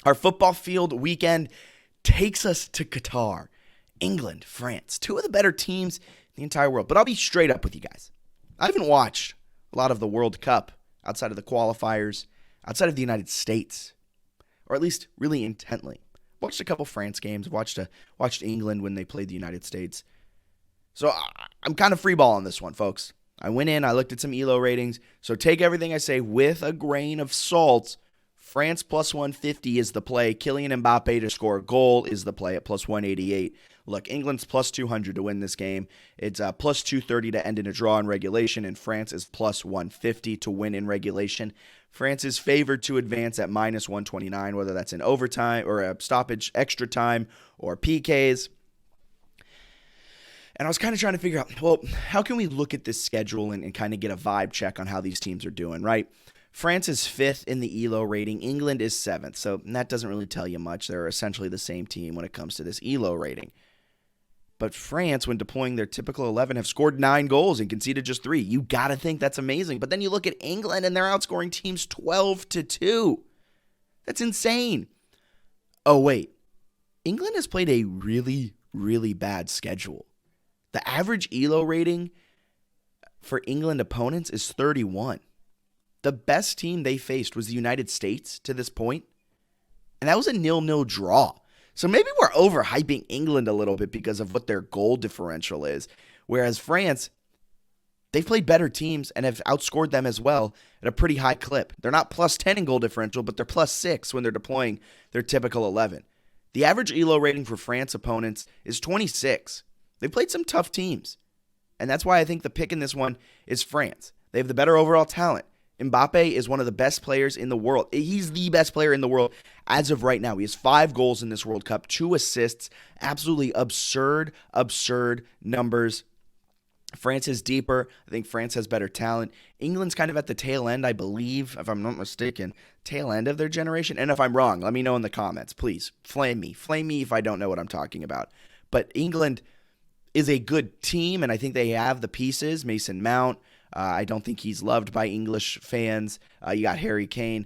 Our football field weekend takes us to Qatar, England, France, two of the better teams in the entire world. But I'll be straight up with you guys. I haven't watched a lot of the World Cup outside of the qualifiers, outside of the United States, or at least really intently. Watched a couple France games, watched England when they played the United States. So I'm kind of free ball on this one, folks. I went in, I looked at some ELO ratings, so take everything I say with a grain of salt. France plus 150 is the play. Kylian Mbappe to score a goal is the play at plus 188. Look, England's plus 200 to win this game. It's plus 230 to end in a draw in regulation, and France is plus 150 to win in regulation. France is favored to advance at minus 129, whether that's in overtime or a stoppage, extra time, or PKs. And I was kind of trying to figure out, well, how can we look at this schedule and kind of get a vibe check on how these teams are doing, right? France is 5th in the ELO rating. England is 7th. So that doesn't really tell you much. They're essentially the same team when it comes to this ELO rating. But France, when deploying their typical 11, have scored 9 goals and conceded just 3. You got to think that's amazing. But then you look at England and they're outscoring teams 12-2. That's insane. Oh, wait. England has played a really, really bad schedule. The average ELO rating for England opponents is 31. The best team they faced was the United States to this point, and that was a 0-0 draw. So maybe we're overhyping England a little bit because of what their goal differential is, whereas France, they've played better teams and have outscored them as well at a pretty high clip. They're not plus 10 in goal differential, but they're plus 6 when they're deploying their typical 11. The average ELO rating for France opponents is 26. They've played some tough teams, and that's why I think the pick in this one is France. They have the better overall talent. Mbappe is one of the best players in the world. He's the best player in the world as of right now. He has 5 goals in this World Cup, 2 assists. Absolutely absurd numbers. France is deeper. I think France has better talent. England's kind of at the tail end, I believe, if I'm not mistaken, tail end of their generation. And if I'm wrong, let me know in the comments. Please, flame me. Flame me if I don't know what I'm talking about. But England is a good team, and I think they have the pieces. Mason Mount. I don't think he's loved by English fans. You got Harry Kane.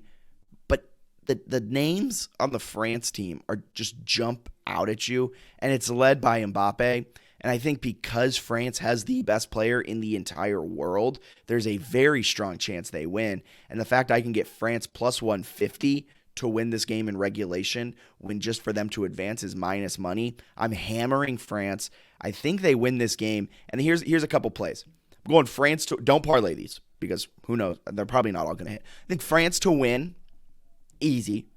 But the names on the France team are just jump out at you, and it's led by Mbappe. And I think because France has the best player in the entire world, there's a very strong chance they win. And the fact I can get France plus 150 to win this game in regulation when just for them to advance is minus money, I'm hammering France. I think they win this game. And here's a couple plays. I'm going France to, don't parlay these because who knows, they're probably not all going to hit. I think France to win, easy.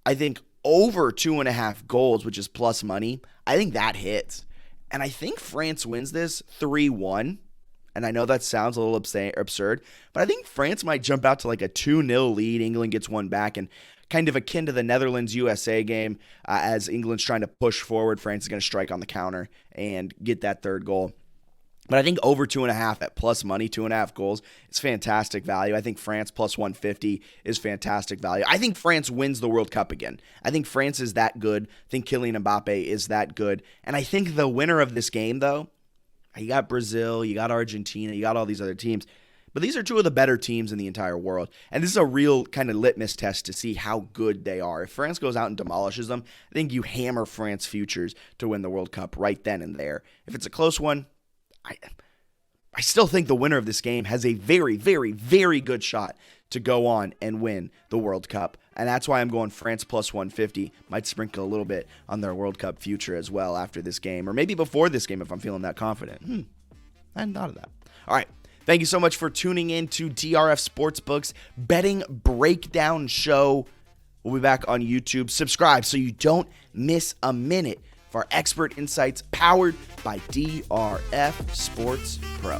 I think over 2.5 goals, which is plus money, I think that hits. And I think France wins this 3-1. And I know that sounds a little absurd, but I think France might jump out to like a 2-0 lead. England gets one back, and kind of akin to the Netherlands-USA game, as England's trying to push forward, France is going to strike on the counter and get that third goal. But I think over 2.5 at plus money, 2.5 goals, is fantastic value. I think France plus 150 is fantastic value. I think France wins the World Cup again. I think France is that good. I think Kylian Mbappe is that good. And I think the winner of this game, though, you got Brazil, you got Argentina, you got all these other teams. But these are two of the better teams in the entire world. And this is a real kind of litmus test to see how good they are. If France goes out and demolishes them, I think you hammer France futures to win the World Cup right then and there. If it's a close one, I still think the winner of this game has a very, very, very good shot to go on and win the World Cup. And that's why I'm going France plus 150. Might sprinkle a little bit on their World Cup future as well after this game. Or maybe before this game if I'm feeling that confident. I hadn't thought of that. All right. Thank you so much for tuning in to DRF Sportsbook's betting breakdown show. We'll be back on YouTube. Subscribe so you don't miss a minute for our expert insights powered by DRF Sports Pro.